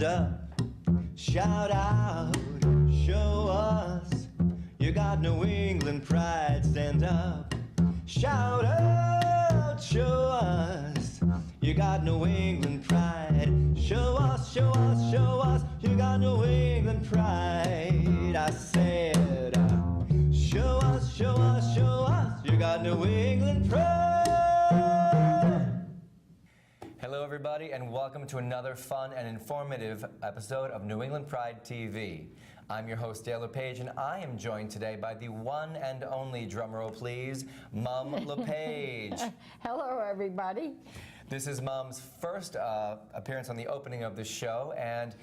stand up, shout out, show us you got New England pride. Stand up, shout out, show us you got New England pride. Show us, show us, show us you got New England pride. I said, show us, show us, show us you got New England pride. Hello everybody, and welcome to another fun and informative episode of New England Pride TV. I'm your host, Dale LePage, and I am joined today by the one and only, drumroll please, Mum LePage. Hello everybody. This is Mum's first appearance on the opening of the show, and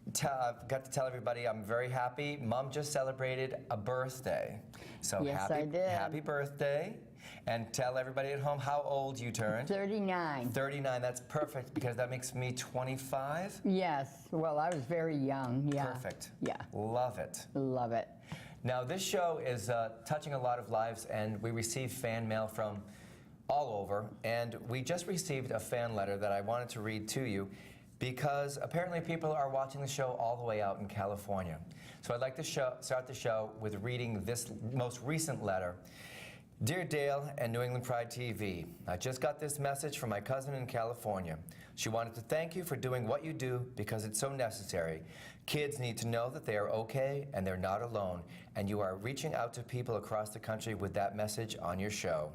I've got to tell everybody I'm very happy. Mum just celebrated a birthday. So Yes, I did. Happy birthday. And tell everybody at home how old you turned. 39. 39, that's perfect because that makes me 25. Yes, well, I was very young, yeah. Perfect. Yeah. Love it. Love it. Now, this show is touching a lot of lives, and we receive fan mail from all over. And we just received a fan letter that I wanted to read to you because apparently people are watching the show all the way out in California. So I'd like to start the show with reading this most recent letter. Dear Dale and New England Pride TV, I just got this message from my cousin in California. She wanted to thank you for doing what you do because it's so necessary. Kids need to know that they are okay and they're not alone, and you are reaching out to people across the country with that message on your show.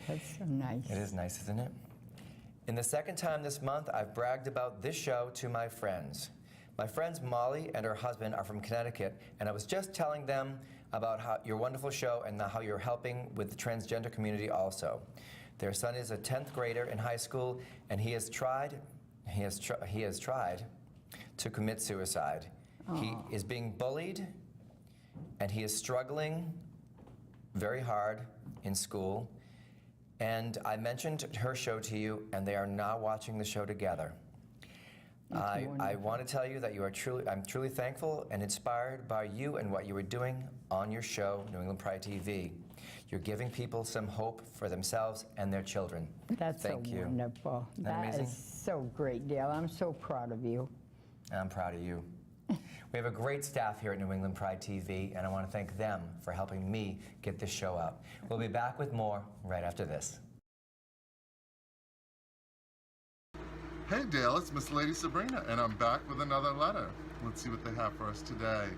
That's so nice. It is nice, isn't it? In the second time this month, I've bragged about this show to my friends. My friends Molly and her husband are from Connecticut, and I was just telling them about your wonderful show and how you're helping with the transgender community also. Their son is a 10th grader in high school, and he has tried to commit suicide. Aww. He is being bullied, and he is struggling very hard in school. And I mentioned her show to you, and they are now watching the show together. I want to tell you that I'm truly thankful and inspired by you and what you are doing on your show, New England Pride TV. You're giving people some hope for themselves and their children. That's Thank so you. wonderful. Isn't that amazing? Is so great, Dale. I'm so proud of you. I'm proud of you. We have a great staff here at New England Pride TV, and I want to thank them for helping me get this show up. We'll be back with more right after this. Hey Dale, it's Miss Lady Sabrina, and I'm back with another letter. Let's see what they have for us today.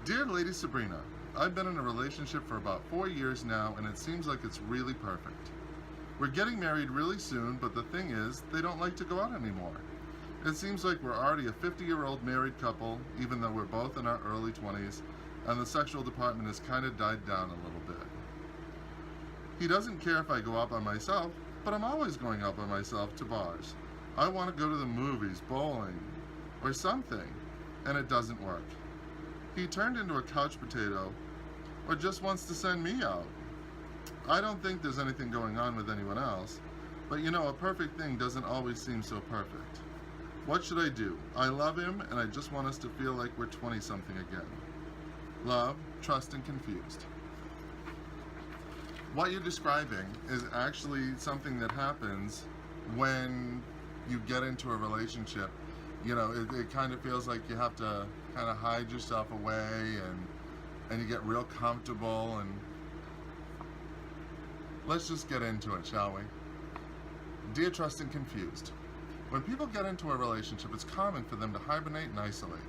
Dear Lady Sabrina, I've been in a relationship for about 4 years now, and it seems like it's really perfect. We're getting married really soon, but the thing is, they don't like to go out anymore. It seems like we're already a 50-year-old married couple, even though we're both in our early 20s, and the sexual department has kind of died down a little bit. He doesn't care if I go out by myself, but I'm always going out by myself to bars. I want to go to the movies, bowling, or something, and it doesn't work. He turned into a couch potato, or just wants to send me out. I don't think there's anything going on with anyone else, but you know, a perfect thing doesn't always seem so perfect. What should I do? I love him, and I just want us to feel like we're 20-something again. Love, Trust, and Confused. What you're describing is actually something that happens when you get into a relationship. You know, it kind of feels like you have to kind of hide yourself away, and you get real comfortable, and let's just get into it, shall we? Dear Trust and Confused, when people get into a relationship, it's common for them to hibernate and isolate.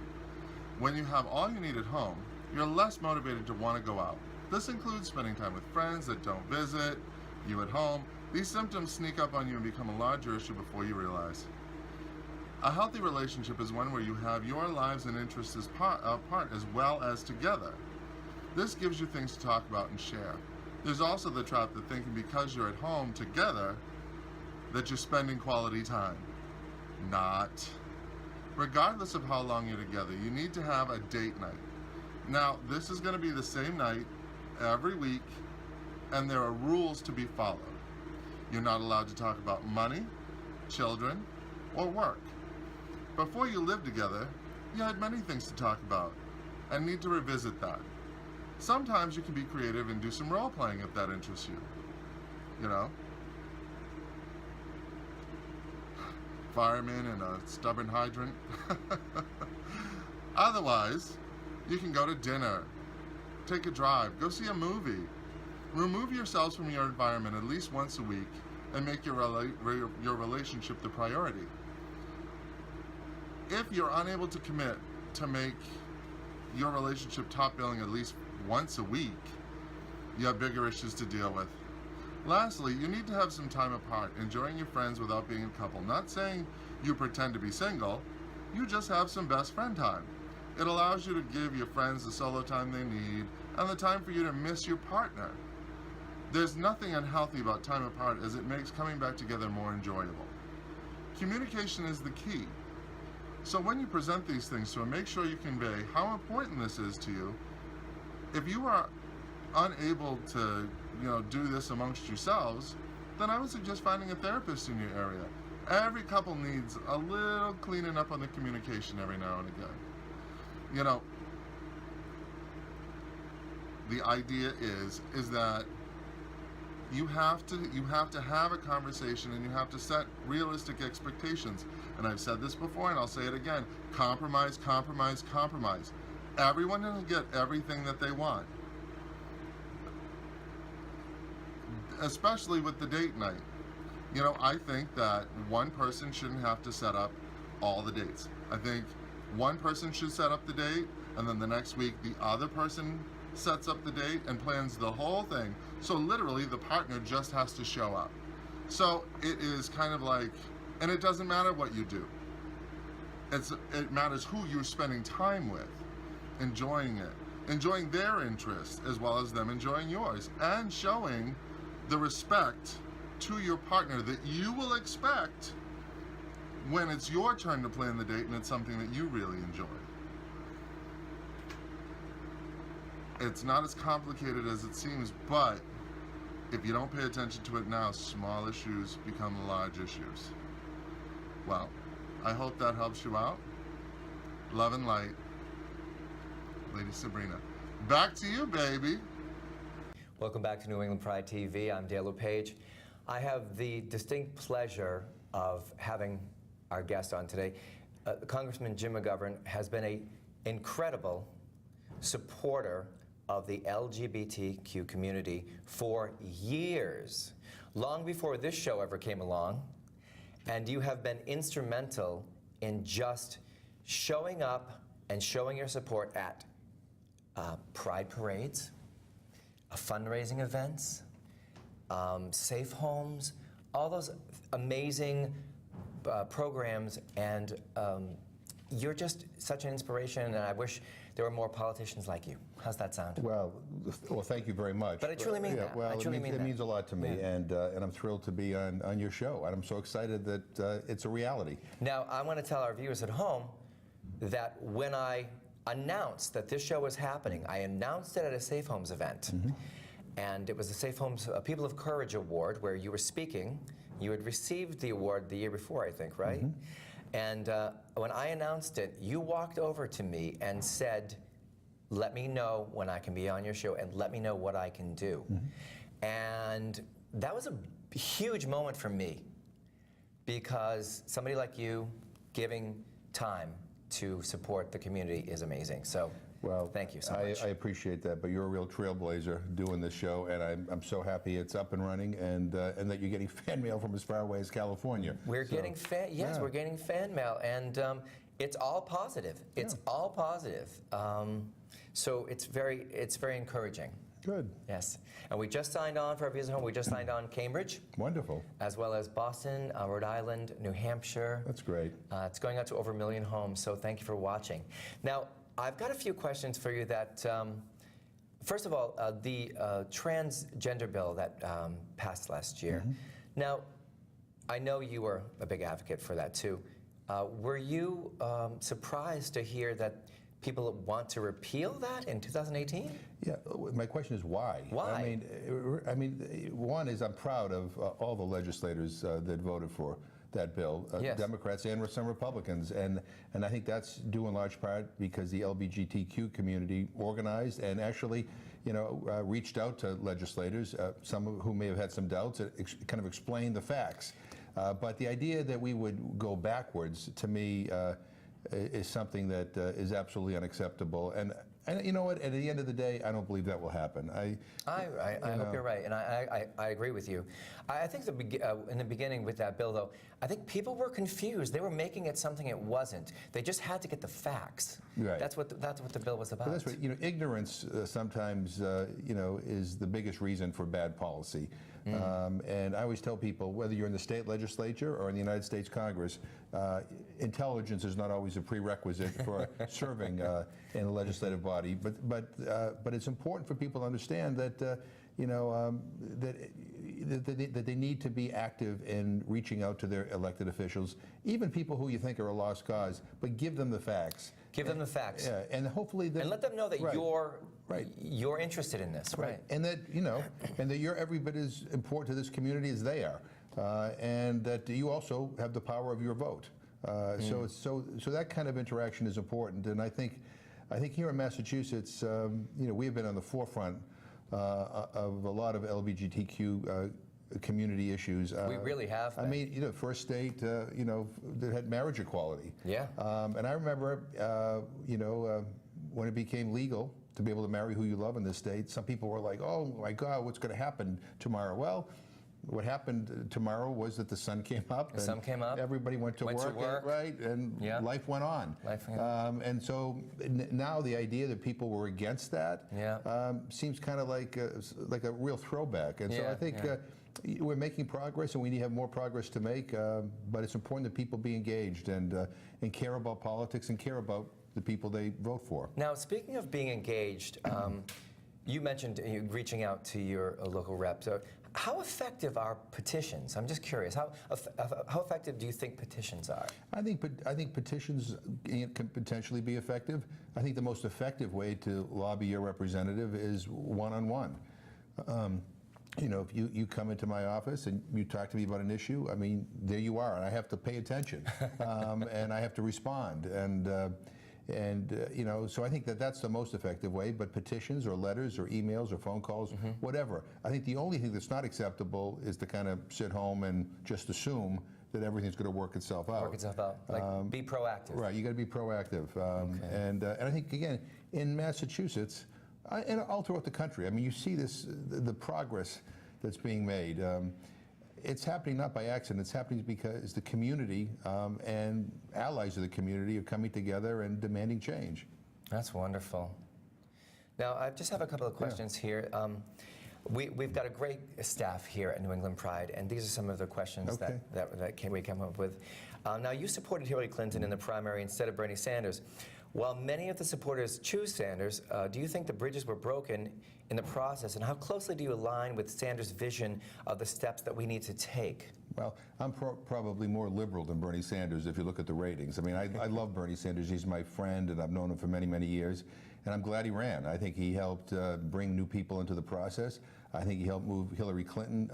When you have all you need at home, you're less motivated to want to go out. This includes spending time with friends that don't visit you at home. These symptoms sneak up on you and become a larger issue before you realize. A healthy relationship is one where you have your lives and interests apart as well as together. This gives you things to talk about and share. There's also the trap that thinking because you're at home together that you're spending quality time. Not. Regardless of how long you're together, you need to have a date night. Now, this is going to be the same night every week, and there are rules to be followed. You're not allowed to talk about money, children, or work. Before you lived together, you had many things to talk about and need to revisit that. Sometimes you can be creative and do some role-playing if that interests you. You know? fireman and a stubborn hydrant. Otherwise, you can go to dinner, take a drive, go see a movie. Remove yourselves from your environment at least once a week and make your relationship the priority. If you're unable to commit to make your relationship top billing at least once a week, you have bigger issues to deal with. Lastly, you need to have some time apart, enjoying your friends without being a couple. Not saying you pretend to be single, you just have some best friend time. It allows you to give your friends the solo time they need and the time for you to miss your partner. There's nothing unhealthy about time apart, as it makes coming back together more enjoyable. Communication is the key. So when you present these things to him, make sure you convey how important this is to you. If you are unable to, do this amongst yourselves, then I would suggest finding a therapist in your area. Every couple needs a little cleaning up on the communication every now and again. The idea is that you have to have a conversation, and you have to set realistic expectations. And I've said this before, and I'll say it again: compromise, compromise, compromise. Everyone doesn't get everything that they want, especially with the date night. I think that one person shouldn't have to set up all the dates. I think one person should set up the date, and then the next week the other person sets up the date and plans the whole thing. So literally the partner just has to show up. So it is kind of like, and it doesn't matter what you do. It matters who you're spending time with, enjoying it, enjoying their interests as well as them enjoying yours, and showing the respect to your partner that you will expect when it's your turn to plan the date and it's something that you really enjoy. It's not as complicated as it seems, but if you don't pay attention to it now, small issues become large issues. Well, I hope that helps you out. Love and light. Lady Sabrina. Back to you, baby. Welcome back to New England Pride TV. I'm Dale LePage. I have the distinct pleasure of having our guest on today. Congressman Jim McGovern has been an incredible supporter of the LGBTQ community for years, long before this show ever came along. And you have been instrumental in just showing up and showing your support at pride parades, fundraising events, safe homes, all those amazing programs, and you're just such an inspiration, and I wish there were more politicians like you. How's that sound? Well, thank you very much. But I truly mean that. Well, I truly mean it that. means a lot to me, and I'm thrilled to be on your show, and I'm so excited that it's a reality. Now, I want to tell our viewers at home that when I announced that this show was happening, I announced it at a Safe Homes event. Mm-hmm. And it was the Safe Homes People of Courage Award, where you were speaking. You had received the award the year before, I think, right? Mm-hmm. And when I announced it, you walked over to me and said, let me know when I can be on your show and let me know what I can do. Mm-hmm. And that was a huge moment for me, because somebody like you giving time to support the community is amazing. So, well, thank you so much. I appreciate that, but you're a real trailblazer doing this show, and I'm so happy it's up and running, and that you're getting fan mail from as far away as California. We're getting we're getting fan mail, and it's all positive. It's all positive. So it's very encouraging. Good. Yes, and we just signed on for our viewers at home. We just signed on Cambridge. Wonderful. As well as Boston, Rhode Island, New Hampshire. That's great. It's going out to over 1 million homes. So thank you for watching. Now, I've got a few questions for you that, first of all, the transgender bill that passed last year. Mm-hmm. Now, I know you were a big advocate for that too. Were you surprised to hear that people want to repeal that in 2018? Yeah, my question is why? Why? I mean, one is I'm proud of all the legislators that voted for that bill, yes. Democrats and some Republicans, and I think that's due in large part because the LGBTQ community organized and actually, reached out to legislators, some of whom may have had some doubts, kind of explained the facts. But the idea that we would go backwards, to me, is something that is absolutely unacceptable. And you know what? At the end of the day, I don't believe that will happen. I hope you're right, and I agree with you. I think in the beginning with that bill, though, I think people were confused. They were making it something it wasn't. They just had to get the facts. Right. That's what the bill was about. But that's right. You know, ignorance sometimes, you know, is the biggest reason for bad policy. And I always tell people, whether you're in the state legislature or in the United States Congress, intelligence is not always a prerequisite for serving in the legislative body. But it's important for people to understand that you know that they need to be active in reaching out to their elected officials, even people who you think are a lost cause. But give them the facts. Give them the facts. Yeah, and hopefully, and let them know that right. you're interested in this, right? And that you know, and that you're every bit as important to this community as they are, and that you also have the power of your vote. So that kind of interaction is important, and I think here in Massachusetts, you know, we have been on the forefront of a lot of LGBTQ community issues. We really have been. I mean, you know, first state, you know, that had marriage equality. Yeah. And I remember, you know, when it became legal to be able to marry who you love in this state, some people were like, "Oh my God, what's going to happen tomorrow?" Well, what happened tomorrow was that the sun came up. The sun came up. Everybody went to work, right? And life went on. And so now the idea that people were against that seems kind of like a real throwback. And so I think we're making progress, and we need to have more progress to make. But it's important that people be engaged and care about politics and care about the people they vote for. Now, speaking of being engaged, you mentioned reaching out to your local rep. So how effective are petitions? I'm just curious. How effective do you think petitions are? I think petitions can potentially be effective. I think the most effective way to lobby your representative is one-on-one. You know, if you come into my office and you talk to me about an issue, I mean, there you are, and I have to pay attention, and I have to respond, and you know, so I think that's the most effective way. But petitions or letters or emails or phone calls, whatever. I think the only thing that's not acceptable is to kind of sit home and just assume that everything's going to work itself out. Work itself out. Like be proactive. Right. You got to be proactive. And I think again in Massachusetts and all throughout the country. I mean, you see the progress that's being made. It's happening not by accident. It's happening because the community and allies of the community are coming together and demanding change. That's wonderful. Now, I just have a couple of questions here. We've got a great staff here at New England Pride, and these are some of the questions that we came up with. Now, you supported Hillary Clinton in the primary instead of Bernie Sanders. While many of the supporters choose Sanders, do you think the bridges were broken in the process, and how closely do you align with Sanders' vision of the steps that we need to take? Well, I'm probably more liberal than Bernie Sanders if you look at the ratings. I mean, I love Bernie Sanders. He's my friend, and I've known him for many, many years, and I'm glad he ran. I think he helped bring new people into the process. I think he helped move Hillary Clinton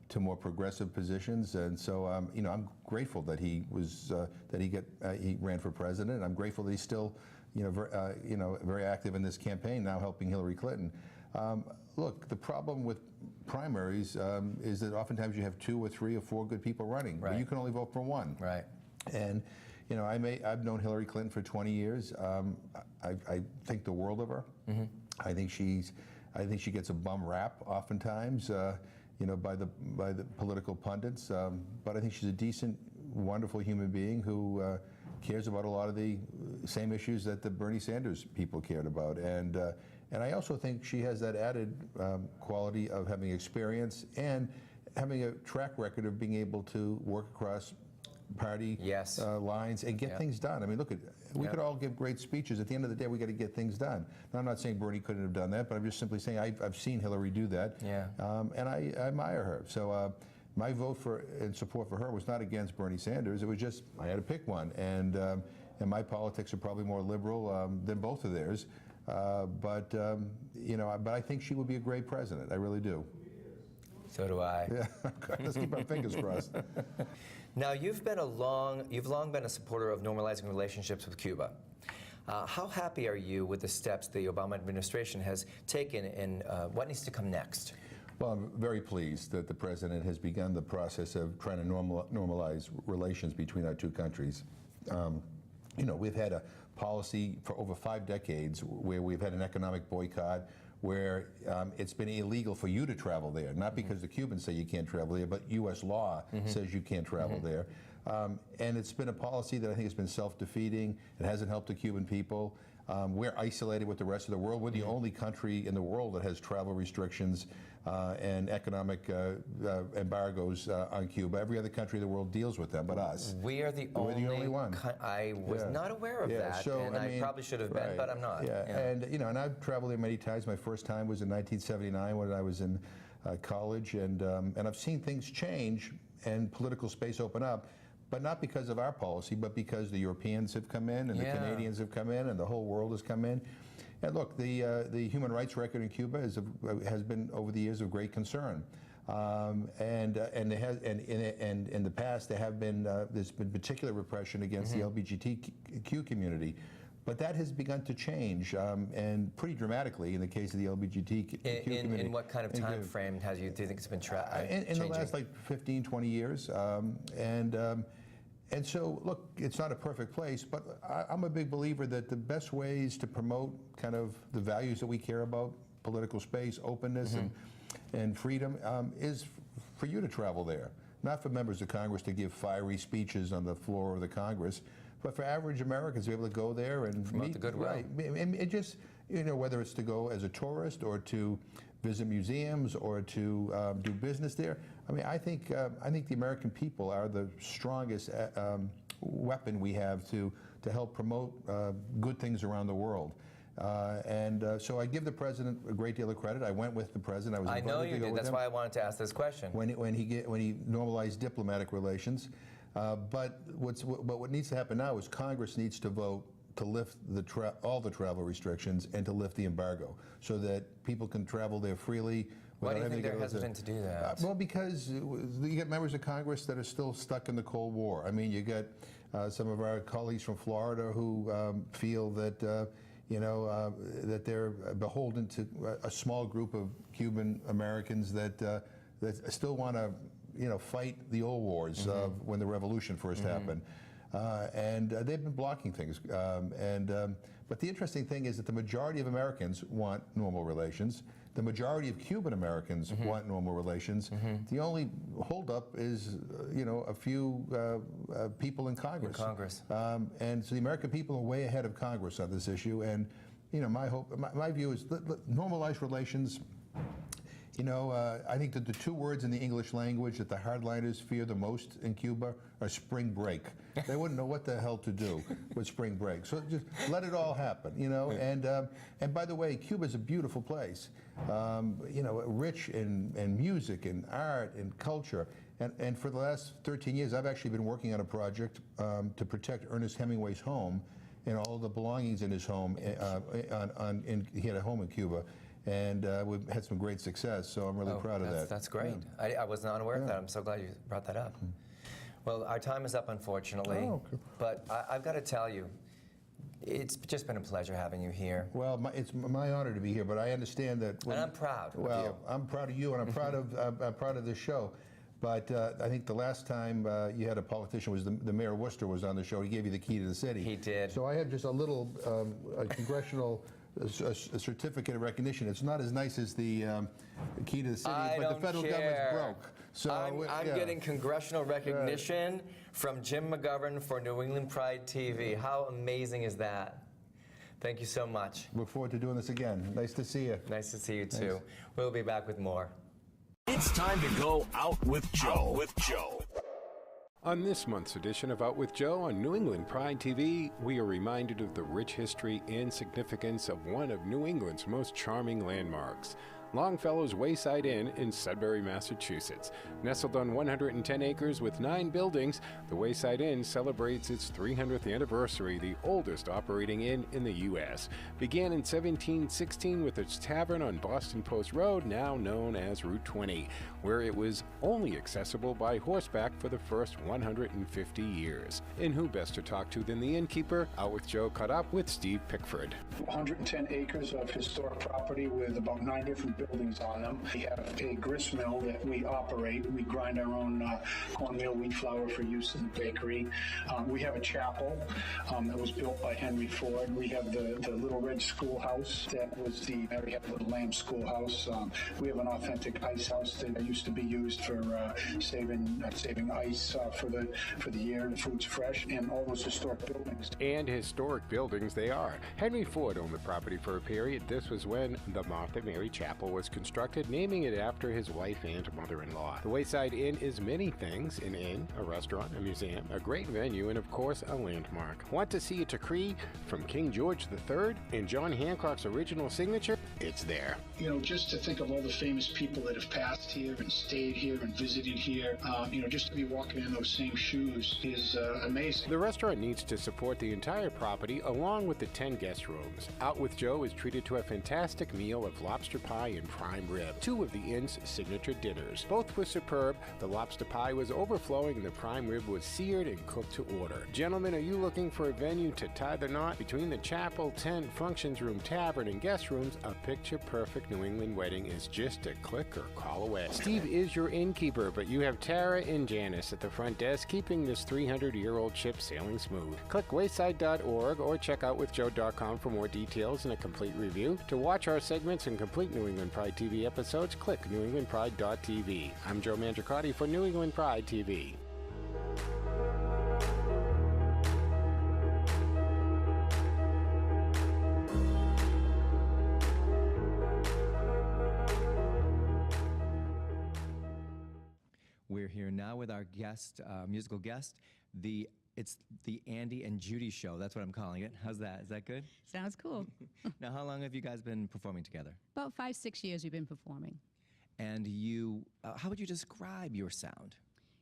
to more progressive positions, and so you know, I'm grateful that he was he ran for president. I'm grateful that he's still, you know, very active in this campaign now, helping Hillary Clinton. Look, the problem with primaries is that oftentimes you have 2 or 3 or 4 good people running, but you can only vote for one. Right. And you know, I've known Hillary Clinton for 20 years. I think the world of her. I think she gets a bum rap oftentimes, you know, by the political pundits. But I think she's a decent, wonderful human being who cares about a lot of the same issues that the Bernie Sanders people cared about. And I also think she has that added quality of having experience and having a track record of being able to work across party lines and get things done. I mean, look, we could all give great speeches. At the end of the day, we got to get things done. Now, I'm not saying Bernie couldn't have done that, but I'm just simply saying I've seen Hillary do that, and I admire her. So my vote for and support for her was not against Bernie Sanders. It was just I had to pick one, and my politics are probably more liberal than both of theirs. But you know, but I think she would be a great president. I really do. So do I. Yeah, let's keep our fingers crossed. Now, you've long been a supporter of normalizing relationships with Cuba. How happy are you with the steps the Obama administration has taken, and what needs to come next? Well, I'm very pleased that the president has begun the process of trying to normalize relations between our two countries. You know, we've had a policy for over 5 decades where we've had an economic boycott, where it's been illegal for you to travel there, not because the Cubans say you can't travel there, but U.S. law says you can't travel there. And it's been a policy that I think has been self-defeating. It hasn't helped the Cuban people. We're isolated with the rest of the world. We're the only country in the world that has travel restrictions and economic embargoes on Cuba. Every other country in the world deals with them, but us. We are the We're the only one. I was not aware of that, so, and I probably should have been, but I'm not. And you know, and I've traveled there many times. My first time was in 1979 when I was in college, and I've seen things change and political space open up. But not because of our policy, but because the Europeans have come in and the Canadians have come in and the whole world has come in. And look, the human rights record in Cuba has been over the years of great concern. And in the past there have been there's been particular repression against the LGBTQ community. But that has begun to change, and pretty dramatically in the case of the LGBTQ community. In what kind of time frame do you think it's been changing? In the last like 15, 20 years. And so, look, it's not a perfect place, but I'm a big believer that the best ways to promote kind of the values that we care about, political space, openness, and freedom, is for you to travel there. Not for members of Congress to give fiery speeches on the floor of the Congress, but for average Americans to be able to go there and promote the goodwill. Right. And it just, you know, whether it's to go as a tourist or to visit museums or to do business there. I mean, I think the American people are the strongest weapon we have to help promote good things around the world. So I give the president a great deal of credit. I went with the president. I know you did. That's why I wanted to ask this question. When he normalized diplomatic relations, but what needs to happen now is Congress needs to vote to lift all the travel restrictions and to lift the embargo so that people can travel there freely. Why do you think they're hesitant to do that? Well, because you get members of Congress that are still stuck in the Cold War. I mean, you get some of our colleagues from Florida who feel that that they're beholden to a small group of Cuban Americans that still want to fight the old wars of when the revolution first happened. And they've been blocking things. But the interesting thing is that the majority of Americans want normal relations. The majority of Cuban Americans want normal relations. The only holdup is, a few people in Congress. And so the American people are way ahead of Congress on this issue. And, my view is normalize relations. I think that the 2 words in the English language that the hardliners fear the most in Cuba are spring break. They wouldn't know what the hell to do with spring break. So just let it all happen, And by the way, Cuba's a beautiful place, rich in music and art and culture. And for the last 13 years, I've actually been working on a project to protect Ernest Hemingway's home and all the belongings in his home. He had a home in Cuba. And we've had some great success, so I'm really proud of that. That's great. Yeah. I was not aware of that. I'm so glad you brought that up. Well, our time is up, unfortunately. But I've got to tell you, it's just been a pleasure having you here. Well, it's my honor to be here, but I understand that. And I'm proud of you. Well, I'm proud of you, and I'm proud of this show. But I think the last time you had a politician was the mayor of Worcester was on the show. He gave you the key to the city. He did. So I have just a little congressional. A certificate of recognition. It's not as nice as the key to the city, but the federal government's broke. So I'm getting congressional recognition from Jim McGovern for New England Pride TV. How amazing is that? Thank you so much. Look forward to doing this again. Nice to see you. Nice to see you too. We'll be back with more. It's time to go out with Joe. On this month's edition of Out with Joe on New England Pride TV, we are reminded of the rich history and significance of one of New England's most charming landmarks, Longfellow's Wayside Inn in Sudbury, Massachusetts. Nestled on 110 acres with 9 buildings, the Wayside Inn celebrates its 300th anniversary, the oldest operating inn in the U.S. Began in 1716 with its tavern on Boston Post Road, now known as Route 20, where it was only accessible by horseback for the first 150 years. And who best to talk to than the innkeeper? Out with Joe caught up with Steve Pickford. 110 acres of historic property with about 9 different buildings on them. We have a grist mill that we operate. We grind our own cornmeal, wheat flour for use in the bakery. We have a chapel that was built by Henry Ford. We have the Little Red Schoolhouse that was the Mary Had Little Lamb Schoolhouse. We have an authentic ice house that used to be used for saving ice for the year. The food's fresh, and all those historic buildings. And historic buildings they are. Henry Ford owned the property for a period. This was when the Martha Mary Chapel was constructed, naming it after his wife and mother-in-law. The Wayside Inn is many things: an inn, a restaurant, a museum, a great venue, and of course a landmark. Want to see a decree from King George III and John Hancock's original signature? It's there. You know, just to think of all the famous people that have passed here and stayed here and visited here, just to be walking in those same shoes is amazing. The restaurant needs to support the entire property along with the 10 guest rooms. Out with Joe is treated to a fantastic meal of lobster pie and prime rib, two of the inn's signature dinners. Both were superb. The lobster pie was overflowing and the prime rib was seared and cooked to order. Gentlemen, are you looking for a venue to tie the knot? Between the chapel, tent, functions room, tavern, and guest rooms, a picture-perfect New England wedding is just a click or call away. Steve is your innkeeper, but you have Tara and Janice at the front desk keeping this 300-year-old ship sailing smooth. Click wayside.org or check out withjoe.com for more details and a complete review. To watch our segments and complete New England Pride TV episodes, click newenglandpride.tv. I'm Joe Mandricotti for New England Pride TV. We're here now with our guest, musical guest. It's the Andy and Judy Show. That's what I'm calling it. How's that? Is that good? Sounds cool. Now, how long have you guys been performing together? About 5-6 years we've been performing. And you, how would you describe your sound?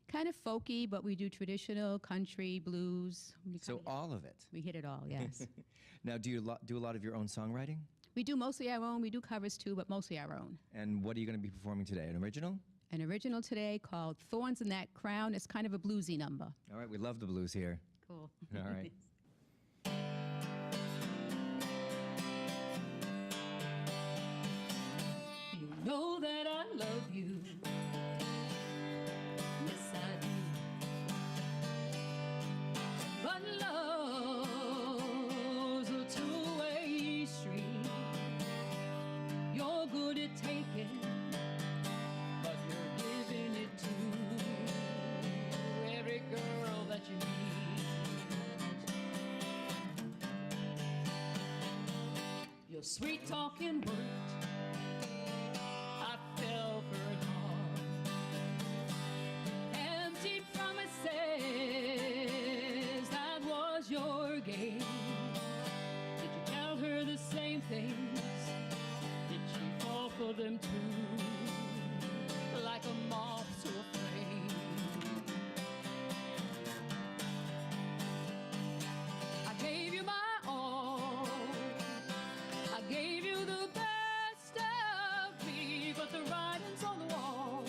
Kind of folky, but we do traditional, country, blues. So all of it? We hit it all, yes. Now, do you do a lot of your own songwriting? We do mostly our own. We do covers too, but mostly our own. And what are you going to be performing today? An original? An original today called Thorns in That Crown. It's kind of a bluesy number. All right, we love the blues here. Cool. All right. You know that I love you. Yes, I do. But love's a two-way street. You're good at taking, but you're giving it to every girl that you meet. Your sweet talking words, I fell for it hard. Empty promises, that was your game. Did you tell her the same things? Did she fall for them too? Like a moth to a flame. I gave you my all. I gave you the best of me, but the writing's on the wall.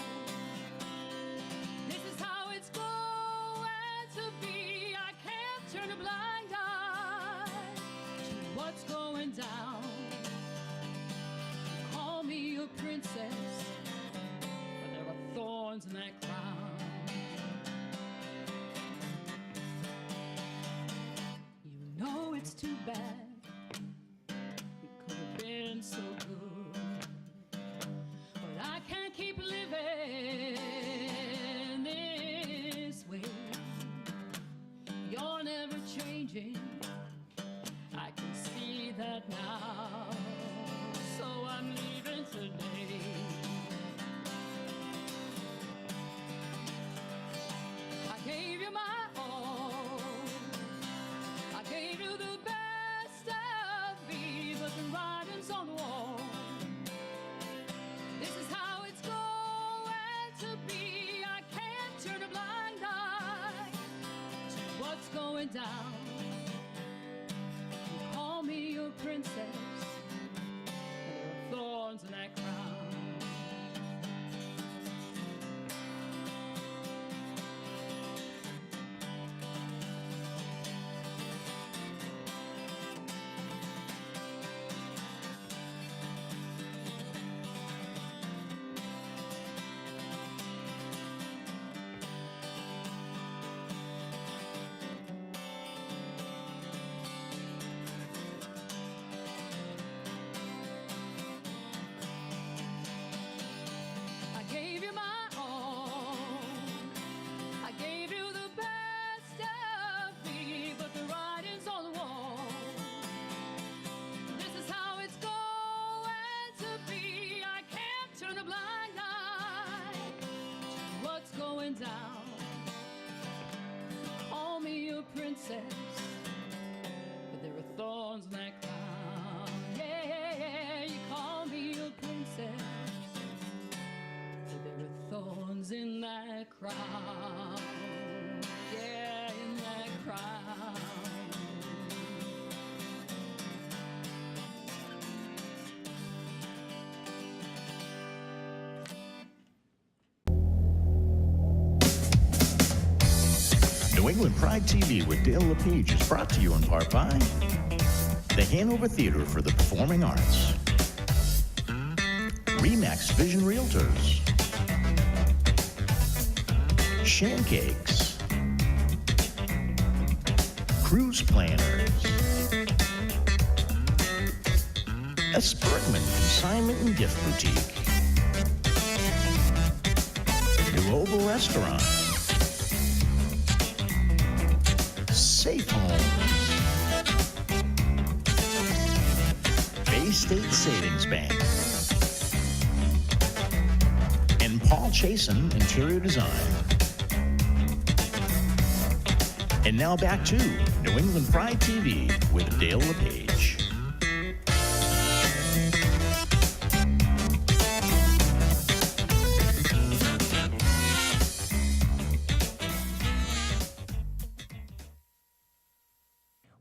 This is how it's going to be. I can't turn a blind eye to what's going down. Call me your princess, but there are thorns in that crown. You know it's too bad. We could have been so good, but I can't keep living this way. You're never changing. I can see that now. So I'm leaving today. I gave you my all. I gave you the best of me, but the writing's on the wall. This is how it's going to be. I can't turn a blind eye to what's going down. You call me your princess, and there are thorns in that crown. going down. Call me a princess, but there are thorns in that crown. Yeah, you call me a princess, but there are thorns in that crown. Yeah, in that crown. New England Pride TV with Dale LePage is brought to you in part by the Hanover Theater for the Performing Arts, Remax Vision Realtors, Shancakes, Cruise Planners, S. Bergman Consignment and Gift Boutique, New Oval Restaurant, Safe Homes, Bay State Savings Bank, and Paul Chasen Interior Design. And now back to New England Pride TV with Dale LePage.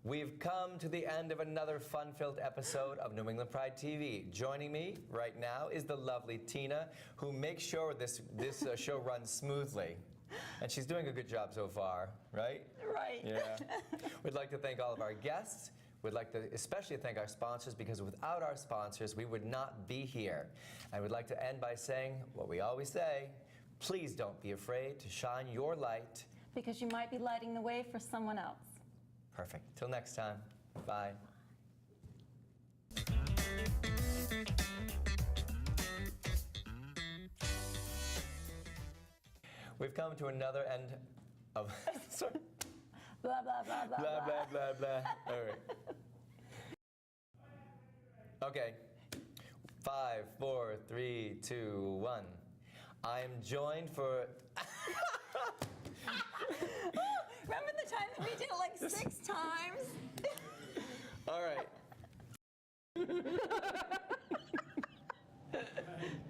We've come to the end of another fun-filled episode of New England Pride TV. Joining me right now is the lovely Tina, who makes sure this show runs smoothly. And she's doing a good job so far, right? Right. Yeah. We'd like to thank all of our guests. We'd like to especially thank our sponsors, because without our sponsors, we would not be here. And we'd like to end by saying what we always say: please don't be afraid to shine your light. Because you might be lighting the way for someone else. Perfect. Till next time. Bye. We've come to another end of. Sorry. Blah, blah, blah, blah, Blah, blah, blah, blah. All right. Okay. 5, 4, 3, 2, 1. I am joined for. Remember the time that we did it like 6 times? All right.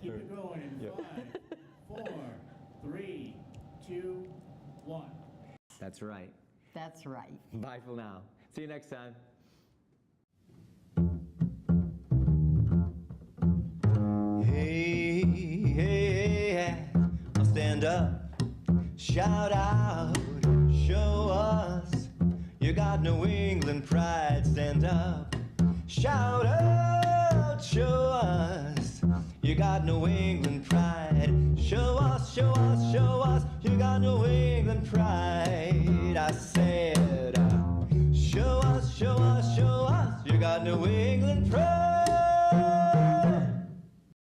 Keep it going in 5, 4, 3, 2, 1. That's right. That's right. Bye for now. See you next time. Hey, hey, I'll stand up, shout out, show us you got New England pride. Stand up, shout out, show us you got New England pride. Show us, show us, show us you got New England pride. I said, show us, show us, show us you got New England pride.